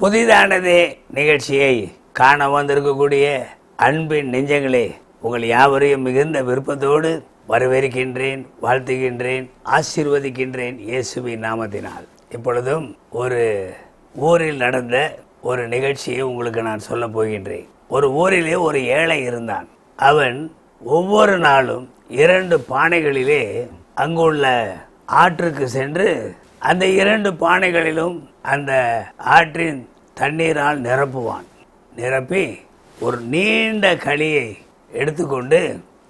புதிதானதே நிகழ்ச்சியை காண வந்திருக்கக்கூடிய அன்பின் நெஞ்சங்களே, உங்கள் யாவரையும் மிகுந்த விருப்பத்தோடு வரவேற்கின்றேன், வாழ்த்துகின்றேன், ஆசீர்வதிக்கின்றேன் இயேசுவின் நாமத்தினால். இப்பொழுதும் ஒரு ஊரில் நடந்த ஒரு நிகழ்ச்சியை உங்களுக்கு நான் சொல்ல போகின்றேன். ஒரு ஊரிலே ஒரு ஏழை இருந்தான். அவன் ஒவ்வொரு நாளும் 2 பானைகளிலே அங்குள்ள ஆற்றுக்கு சென்று அந்த 2 பானைகளிலும் அந்த ஆற்றின் தண்ணீரால் நிரப்புவான். நிரப்பி ஒரு நீண்ட களியை எடுத்துக்கொண்டு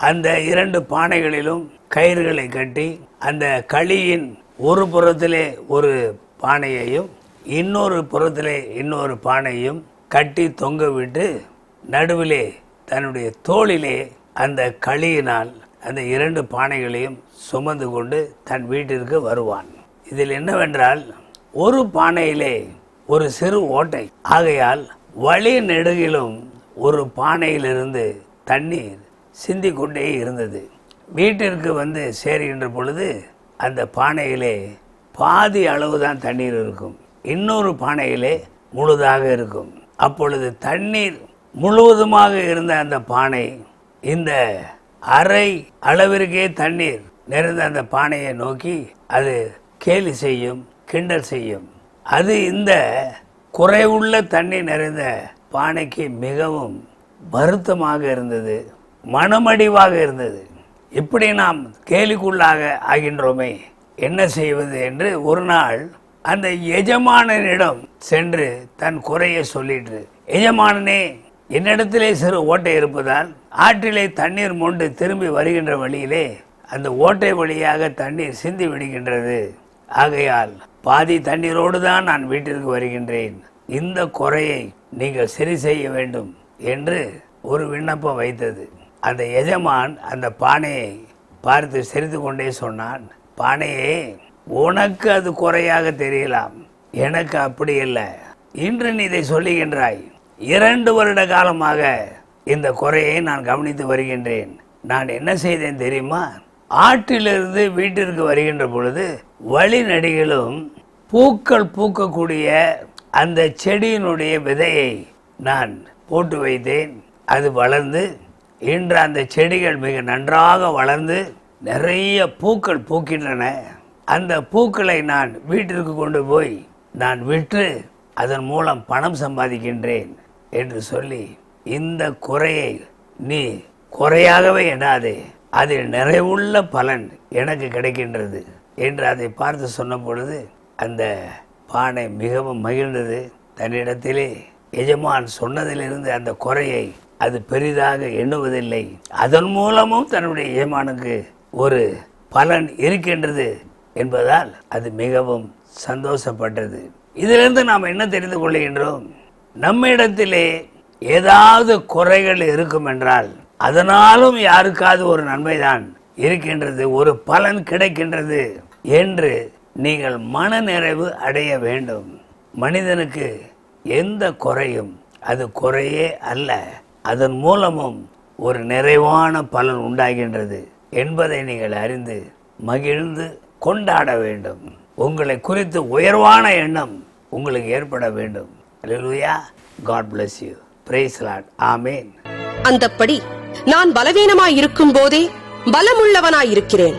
அந்த 2 பானைகளிலும் கயிறுகளை கட்டி அந்த களியின் ஒரு புறத்திலே ஒரு பானையையும் இன்னொரு புறத்திலே இன்னொரு பானையும் கட்டி தொங்க விட்டு நடுவிலே தன்னுடைய தோளிலே அந்த களியினால் அந்த 2 பானைகளையும் சுமந்து கொண்டு தன் வீட்டிற்கு வருவான். இதில் என்னவென்றால், ஒரு பானையிலே ஒரு சிறு ஓட்டை. ஆகையால் வழி நெடுகிலும் ஒரு பானையிலிருந்து தண்ணீர் சிந்தி கொண்டே இருந்தது. வீட்டிற்கு வந்து சேருகின்ற பொழுது அந்த பானையிலே பாதி அளவுதான் தண்ணீர் இருக்கும், இன்னொரு பானையிலே முழுதாக இருக்கும். அப்பொழுது தண்ணீர் முழுவதுமாக இருந்த அந்த பானை இந்த அரை அளவிற்கே தண்ணீர் நிறைந்த அந்த பானையை நோக்கி அது கேலி செய்யும், கிண்டல் செய்யும். அது இந்த குறைவுள்ள தண்ணீர் நிறைந்த பானைக்கு மிகவும் வருத்தமாக இருந்தது, மனமடிவாக இருந்தது. இப்படி நாம் கேலிக்குள்ளாக ஆகின்றோமே, என்ன செய்வது என்று ஒரு நாள் அந்த எஜமானனிடம் சென்று தன் குறையை சொல்லிட்டு, எஜமானனே, என்னிடத்திலே சிறு ஓட்டை இருப்பதால் ஆற்றிலே தண்ணீர் மொண்டு திரும்பி வருகின்ற வழியிலே அந்த ஓட்டை வழியாக தண்ணீர் சிந்தி விடுகின்றது. ஆகையால் பாதி தண்ணீரோடு தான் நான் வீட்டிற்கு வருகின்றேன். இந்த குறையை நீங்கள் சரி செய்ய வேண்டும் என்று ஒரு விண்ணப்பம் வைத்தது. அந்த எஜமான் அந்த பானையை பார்த்து சிரித்து கொண்டே சொன்னான், பானையே, உனக்கு அது குறையாக தெரியலாம், எனக்கு அப்படி இல்லை. இன்று நீ இதை சொல்லுகின்றாய். 2 வருட காலமாக இந்த குறையை நான் கவனித்து வருகின்றேன். நான் என்ன செய்தேன் தெரியுமா? ஆற்றிலிருந்து வீட்டிற்கு வருகின்ற பொழுது வழி நடிகளும் பூக்கள் பூக்கக்கூடிய அந்த செடியினுடைய விதையை நான் போட்டு வைத்தேன். அது வளர்ந்து இன்று அந்த செடிகள் மிக நன்றாக வளர்ந்து நிறைய பூக்கள் பூக்கின்றன. அந்த பூக்களை நான் வீட்டிற்கு கொண்டு போய் நான் விற்று அதன் மூலம் பணம் சம்பாதிக்கின்றேன் என்று சொல்லி, இந்த குறையை நீ குறையாகவே எண்ணாதே, அதில் நிறைவுள்ள பலன் எனக்கு கிடைக்கின்றது என்று அதை பார்த்து சொன்ன பொழுது அந்த பானை மிகவும் மகிழ்ந்தது. தன்னிடத்திலே எஜமான் சொன்னதிலிருந்து அந்த குறையை அது பெரிதாக எண்ணுவதில்லை. அதன் மூலமும் தன்னுடைய எஜமானுக்கு ஒரு பலன் இருக்கின்றது என்பதால் அது மிகவும் சந்தோஷப்பட்டது. இதிலிருந்து நாம் என்ன தெரிந்து கொள்கின்றோம்? நம்மிடத்திலே ஏதாவது குறைகள் இருக்கும் என்றால் அதனாலும் யாருக்காவது ஒரு நன்மைதான் இருக்கின்றது, ஒரு பலன் கிடைக்கின்றது என்று நீங்கள் மன நிறைவு அடைய வேண்டும். மனிதனுக்கு எந்த குறையும் அது குறையே அல்ல, அதன் மூலமும் ஒரு நிறைவான பலன் உண்டாகின்றது என்பதை நீங்கள் அறிந்து மகிழ்ந்து கொண்டாட வேண்டும். உங்களை குறித்து உயர்வான எண்ணம் உங்களுக்கு ஏற்பட வேண்டும். அல்லேலூயா. God bless you. Praise Lord. Amen. அந்தப்படி நான் பலவீனமாய் இருக்கும் போதே பலமுள்ளவனாய் இருக்கிறேன்.